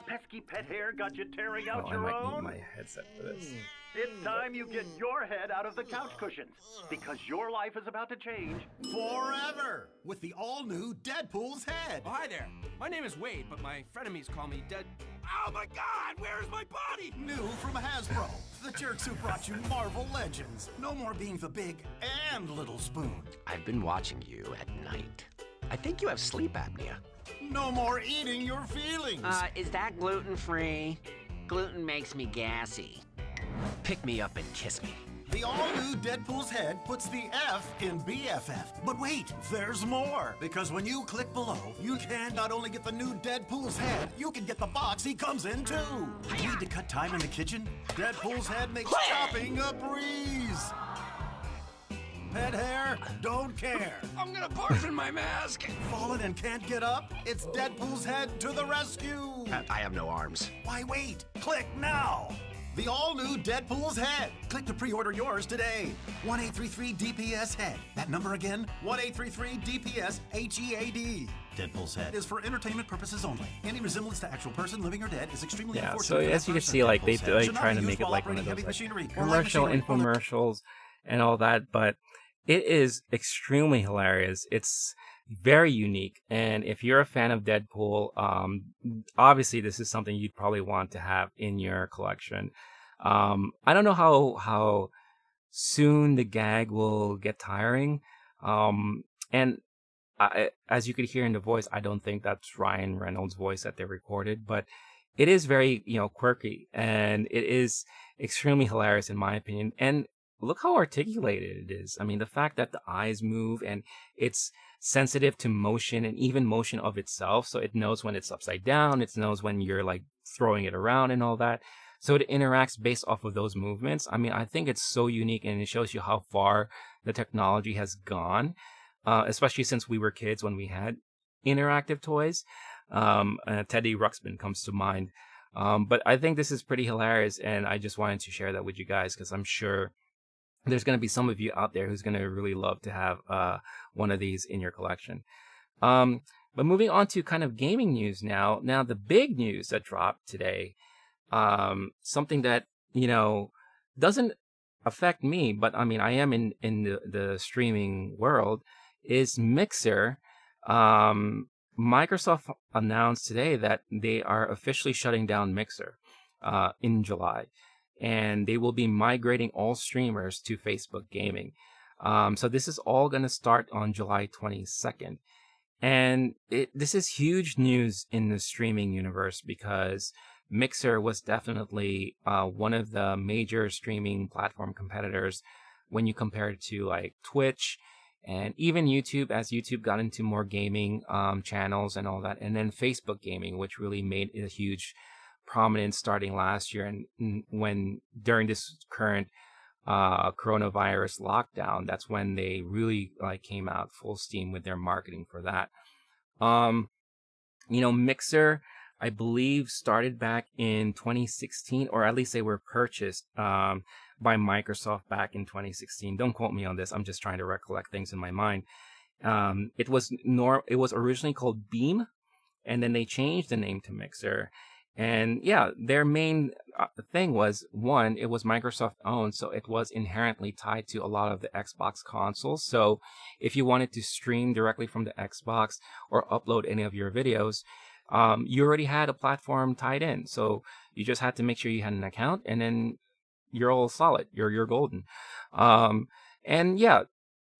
Pesky pet hair got you tearing out your I might own? need my headset for this. It's time you get your head out of the couch cushions, because your life is about to change forever with the all-new Deadpool's head. Oh, hi there. My name is Wade, but my frenemies call me Dead... Oh my God, where's my body? New from Hasbro, the jerks who brought you Marvel Legends. No more being the big and little spoon. I've been watching you at night. I think you have sleep apnea. No more eating your feelings. Is that gluten-free? Gluten makes me gassy. Pick me up and kiss me. The all-new Deadpool's head puts the F in BFF. But wait, there's more. Because when you click below, you can not only get the new Deadpool's head, you can get the box he comes in too. Need to cut time in the kitchen? Deadpool's head makes chopping a breeze. Head hair, don't care. I'm gonna barf in my mask. Fallen and can't get up? It's Deadpool's head to the rescue. I have no arms. Why wait? Click now. The all-new Deadpool's head. Click to pre-order yours today. 1-833-DPS head. That number again, 1-833-DPS HEAD. Deadpool's head is for entertainment purposes only. Any resemblance to actual person, living or dead, is extremely unfortunate. So as you can see, like they trying to make it like one of those commercial infomercials and all that, but it is extremely hilarious. It's very unique, and if you're a fan of Deadpool, obviously this is something you'd probably want to have in your collection. I don't know how soon the gag will get tiring, and as you could hear in the voice, I don't think that's Ryan Reynolds' voice that they recorded, but it is very quirky, and it is extremely hilarious in my opinion. And look how articulated it is. I mean, the fact that the eyes move and it's sensitive to motion and even motion of itself. So it knows when it's upside down. It knows when you're like throwing it around and all that. So it interacts based off of those movements. I mean, I think it's so unique, and it shows you how far the technology has gone, especially since we were kids when we had interactive toys. Teddy Ruxpin comes to mind. But I think this is pretty hilarious, and I just wanted to share that with you guys because I'm sure there's going to be some of you out there who's going to really love to have one of these in your collection. But moving on to kind of gaming news now. Now, the big news that dropped today, something that, doesn't affect me, but I mean, I am in the streaming world, is Mixer. Microsoft announced today that they are officially shutting down Mixer in July. And they will be migrating all streamers to Facebook Gaming. So this is all going to start on July 22nd. And this is huge news in the streaming universe because Mixer was definitely one of the major streaming platform competitors when you compare it to like Twitch and even YouTube, as YouTube got into more gaming channels and all that. And then Facebook Gaming, which really made a huge prominence starting last year, and when during this current coronavirus lockdown, that's when they really like came out full steam with their marketing for that. Mixer, I believe, started back in 2016, or at least they were purchased by Microsoft back in 2016. Don't quote me on this. I'm just trying to recollect things in my mind. It was originally called Beam, and then they changed the name to Mixer. And yeah, their main thing was, one, it was Microsoft owned, so it was inherently tied to a lot of the Xbox consoles. So if you wanted to stream directly from the Xbox or upload any of your videos, you already had a platform tied in. So you just had to make sure you had an account, and then you're all solid. You're golden. And yeah,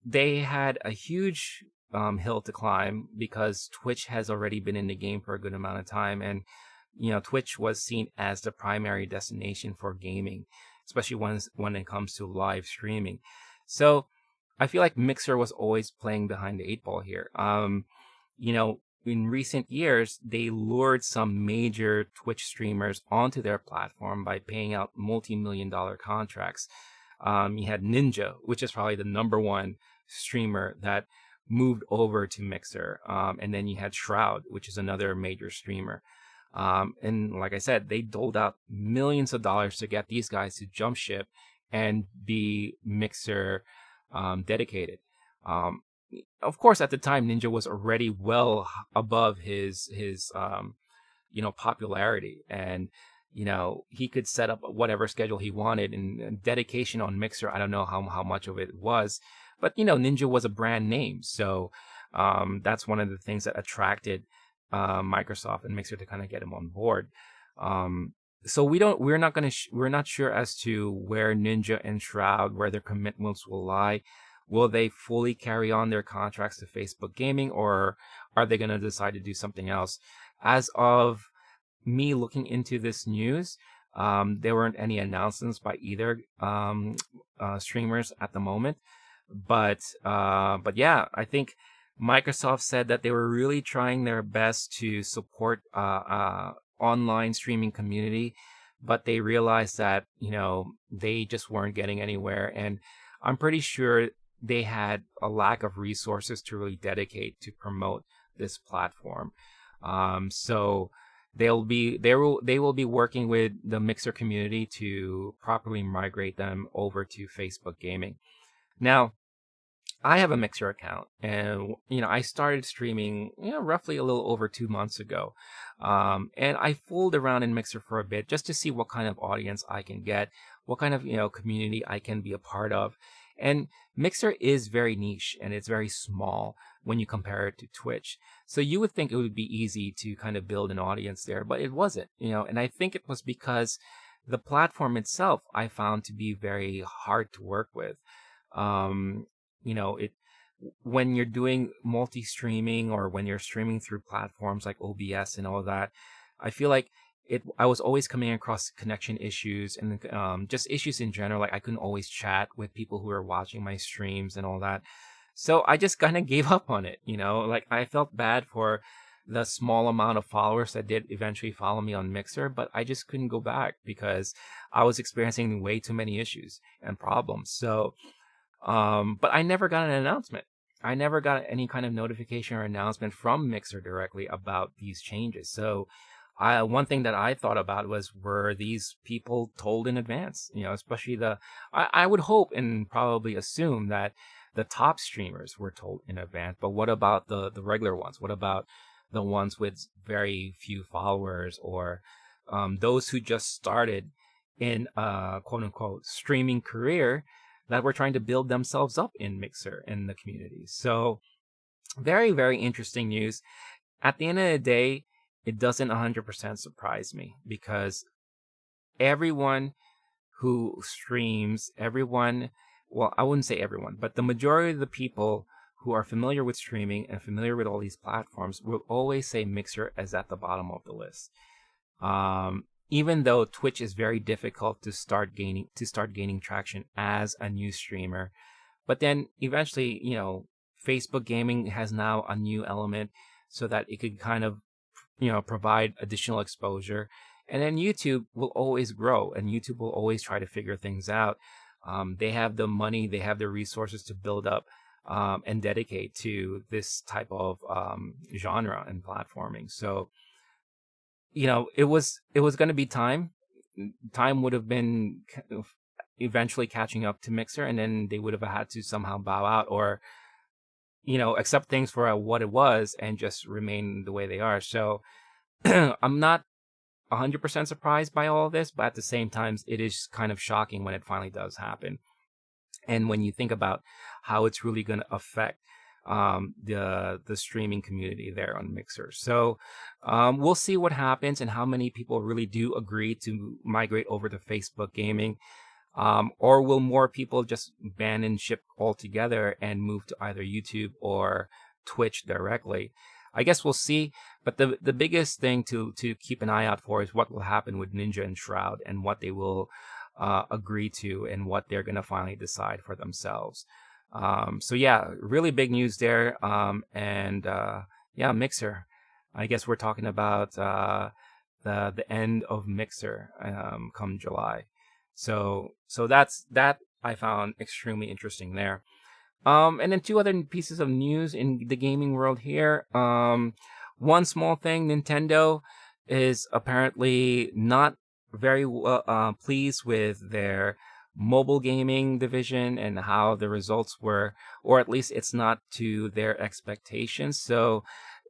they had a huge hill to climb because Twitch has already been in the game for a good amount of time, and Twitch was seen as the primary destination for gaming, especially when it comes to live streaming. So I feel like Mixer was always playing behind the eight ball here. In recent years, they lured some major Twitch streamers onto their platform by paying out multi-million-dollar contracts. You had Ninja, which is probably the number one streamer that moved over to Mixer. And then you had Shroud, which is another major streamer. And like I said, they doled out millions of dollars to get these guys to jump ship and be Mixer dedicated. Of course, at the time, Ninja was already well above his popularity, and he could set up whatever schedule he wanted, and dedication on Mixer, I don't know how much of it was, but Ninja was a brand name, so that's one of the things that attracted Microsoft and Mixer to kind of get him on board. So we're not sure as to where Ninja and Shroud, where their commitments will lie. Will they fully carry on their contracts to Facebook Gaming, or are they going to decide to do something else? As of me looking into this news, there weren't any announcements by either streamers at the moment. But yeah, I think Microsoft said that they were really trying their best to support online streaming community, but they realized that they just weren't getting anywhere, and I'm pretty sure they had a lack of resources to really dedicate to promote this platform. So they will be working with the Mixer community to properly migrate them over to Facebook Gaming. Now, I have a Mixer account, and I started streaming roughly a little over 2 months ago, and I fooled around in Mixer for a bit just to see what kind of audience I can get, what kind of community I can be a part of. And Mixer is very niche, and it's very small when you compare it to Twitch. So you would think it would be easy to kind of build an audience there, but it wasn't, and I think it was because the platform itself I found to be very hard to work with. When you're doing multi-streaming, or when you're streaming through platforms like OBS and all that, I feel like I was always coming across connection issues, and just issues in general. Like I couldn't always chat with people who were watching my streams and all that. So I just kind of gave up on it, like I felt bad for the small amount of followers that did eventually follow me on Mixer, but I just couldn't go back because I was experiencing way too many issues and problems. So, but I never got an announcement. I never got any kind of notification or announcement from Mixer directly about these changes. So one thing that I thought about was, were these people told in advance? Especially I would hope and probably assume that the top streamers were told in advance. But what about the regular ones? What about the ones with very few followers, or those who just started in quote unquote streaming career that were trying to build themselves up in Mixer in the community? So very, very interesting news. At the end of the day, it doesn't 100% surprise me, because everyone who streams, well, I wouldn't say everyone, but the majority of the people who are familiar with streaming and familiar with all these platforms will always say Mixer is at the bottom of the list. Even though Twitch is very difficult to start gaining traction as a new streamer, but then eventually, Facebook Gaming has now a new element so that it could kind of provide additional exposure, and then YouTube will always grow, and YouTube will always try to figure things out. They have the money, they have the resources to build up and dedicate to this type of genre and platforming. So it was going to be time would have been eventually catching up to Mixer, and then they would have had to somehow bow out, or accept things for what it was and just remain the way they are. So I'm not 100% surprised by all of this, but at the same time, it is kind of shocking when it finally does happen. And when you think about how it's really going to affect the streaming community there on Mixer. So we'll see what happens and how many people really do agree to migrate over to Facebook Gaming. Or will more people just ban and ship altogether and move to either YouTube or Twitch directly? I guess we'll see. But the biggest thing to keep an eye out for is what will happen with Ninja and Shroud and what they will agree to and what they're going to finally decide for themselves. So yeah, really big news there. Yeah, Mixer. I guess we're talking about the end of Mixer come July. So that I found extremely interesting there. And then two other pieces of news in the gaming world here. One small thing, Nintendo is apparently not very pleased with their mobile gaming division and how the results were, or at least it's not to their expectations. So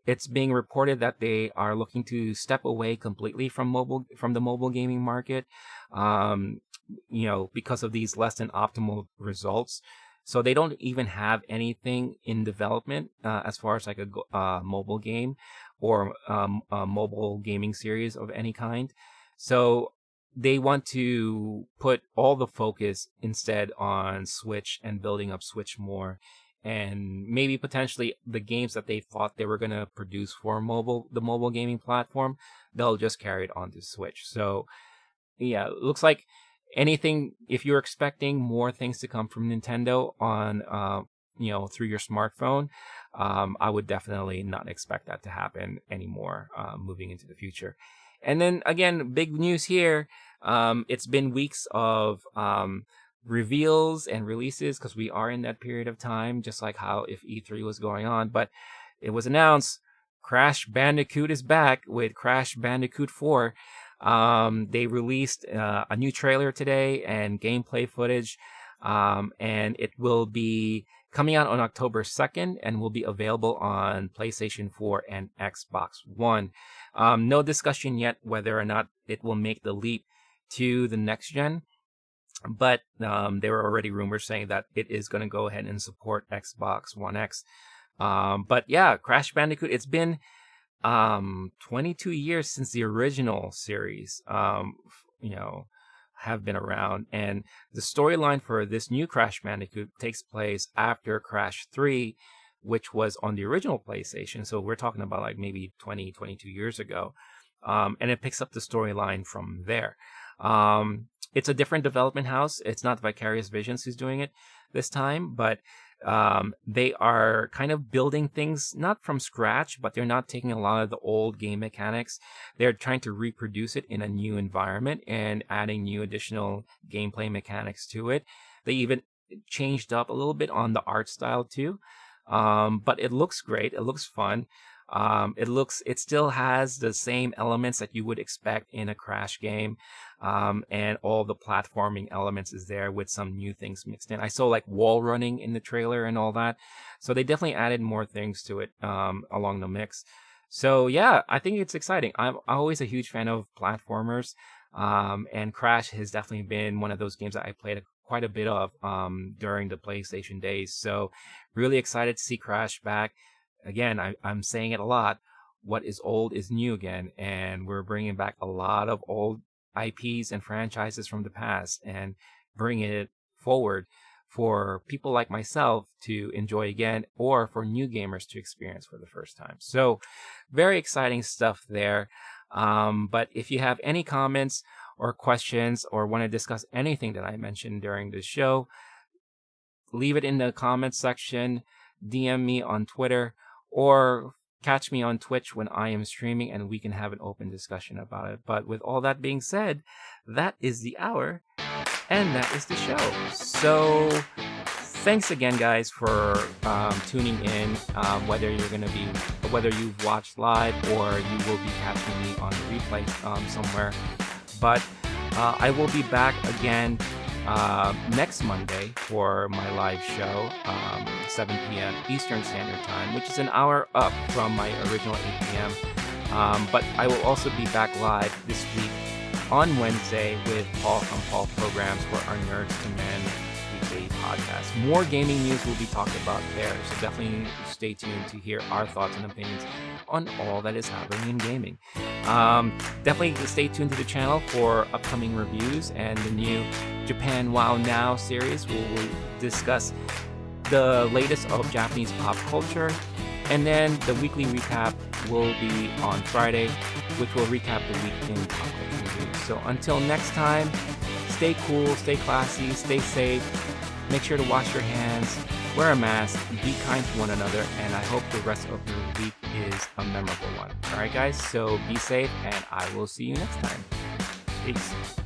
it's being reported that they are looking to step away completely from the mobile gaming market, because of these less than optimal results. So they don't even have anything in development as far as like a mobile game or a mobile gaming series of any kind. So they want to put all the focus instead on Switch and building up Switch more. And maybe potentially the games that they thought they were going to produce for the mobile gaming platform, they'll just carry it onto Switch. So yeah, it looks like anything, if you're expecting more things to come from Nintendo on, through your smartphone, I would definitely not expect that to happen anymore, moving into the future. And then again, big news here. It's been weeks of, reveals and releases because we are in that period of time, just like how if E3 was going on. But it was announced Crash Bandicoot is back with Crash Bandicoot 4. They released a new trailer today and gameplay footage, and it will be coming out on October 2nd and will be available on PlayStation 4 and Xbox One. No discussion yet whether or not it will make the leap to the next gen, but there were already rumors saying that it is going to go ahead and support Xbox One X. But yeah, Crash Bandicoot, it's been 22 years since the original series, have been around. And the storyline for this new Crash Bandicoot takes place after Crash 3, which was on the original PlayStation. So we're talking about like maybe 22 years ago. And it picks up the storyline from there. It's a different development house. It's not Vicarious Visions who's doing it this time, but they are kind of building things not from scratch, but they're not taking a lot of the old game mechanics. They're trying to reproduce it in a new environment and adding new additional gameplay mechanics to it. They even changed up a little bit on the art style too. But it looks great. It looks fun. It still has the same elements that you would expect in a Crash game. And all the platforming elements is there with some new things mixed in. I saw like wall running in the trailer and all that. So they definitely added more things to it, along the mix. So yeah, I think it's exciting. I'm always a huge fan of platformers. And Crash has definitely been one of those games that I played quite a bit of, during the PlayStation days. So really excited to see Crash back. Again, I'm saying it a lot. What is old is new again. And we're bringing back a lot of old IPs and franchises from the past and bringing it forward for people like myself to enjoy again, or for new gamers to experience for the first time. So very exciting stuff there. But if you have any comments or questions or want to discuss anything that I mentioned during the show, leave it in the comments section, DM me on Twitter, or catch me on Twitch when I am streaming and we can have an open discussion about it. But with all that being said, that is the hour and that is the show. So thanks again, guys, for tuning in, whether you've watched live or you will be catching me on the replay somewhere. But I will be back again next Monday for my live show, 7 p.m. Eastern Standard Time, which is an hour up from my original 8 p.m. But I will also be back live this week on Wednesday with Paul from Paul Programs for our Nerds to Men weekly podcast. More gaming news will be talked about there, so definitely stay tuned to hear our thoughts and opinions on all that is happening in gaming. Definitely stay tuned to the channel for upcoming reviews and the new Japan Wow Now series. We'll discuss the latest of Japanese pop culture And then the weekly recap will be on Friday, which will recap the week in pop culture news. So until next time, stay cool, stay classy, stay safe. Make sure to wash your hands, wear a mask, be kind to one another, and I hope the rest of your week is a memorable one. All right, guys, so be safe, and I will see you next time. Peace.